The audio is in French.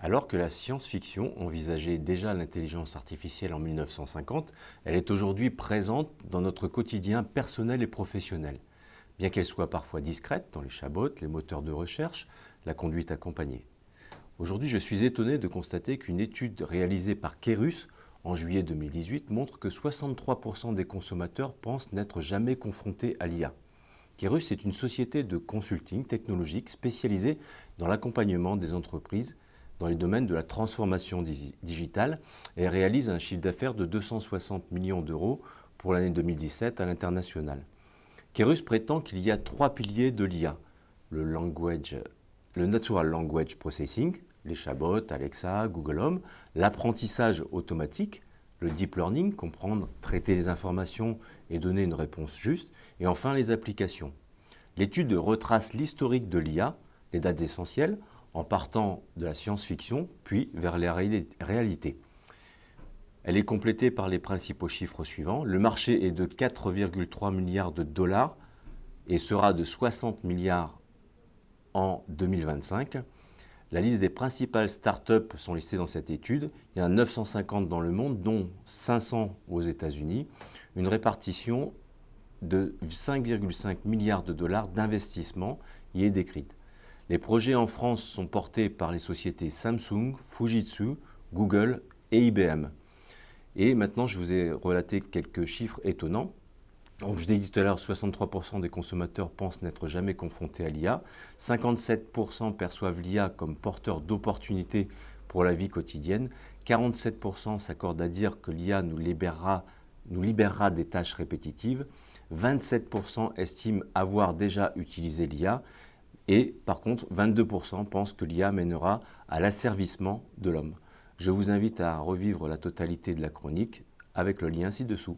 Alors que la science-fiction envisageait déjà l'intelligence artificielle en 1950, elle est aujourd'hui présente dans notre quotidien personnel et professionnel, bien qu'elle soit parfois discrète dans les chatbots, les moteurs de recherche, la conduite accompagnée. Aujourd'hui, je suis étonné de constater qu'une étude réalisée par Kerus en juillet 2018 montre que 63% des consommateurs pensent n'être jamais confrontés à l'IA. Kerus est une société de consulting technologique spécialisée dans l'accompagnement des entreprises dans les domaines de la transformation digitale et réalise un chiffre d'affaires de 260 millions d'euros pour l'année 2017 à l'international. Kerus prétend qu'il y a trois piliers de l'IA, le Natural Language Processing, les chatbots, Alexa, Google Home, l'apprentissage automatique, le deep learning, comprendre, traiter les informations et donner une réponse juste, et enfin les applications. L'étude retrace l'historique de l'IA, les dates essentielles, en partant de la science-fiction, puis vers la réalité. Elle est complétée par les principaux chiffres suivants. Le marché est de 4,3 milliards de dollars et sera de 60 milliards en 2025. La liste des principales startups sont listées dans cette étude. Il y en a 950 dans le monde, dont 500 aux États-Unis. Une répartition de 5,5 milliards de dollars d'investissement y est décrite. Les projets en France sont portés par les sociétés Samsung, Fujitsu, Google et IBM. Et maintenant, je vous ai relaté quelques chiffres étonnants. Donc, je l'ai dit tout à l'heure, 63% des consommateurs pensent n'être jamais confrontés à l'IA. 57% perçoivent l'IA comme porteur d'opportunités pour la vie quotidienne. 47% s'accordent à dire que l'IA nous libérera des tâches répétitives. 27% estiment avoir déjà utilisé l'IA. Et par contre, 22% pensent que l'IA mènera à l'asservissement de l'homme. Je vous invite à revivre la totalité de la chronique avec le lien ci-dessous.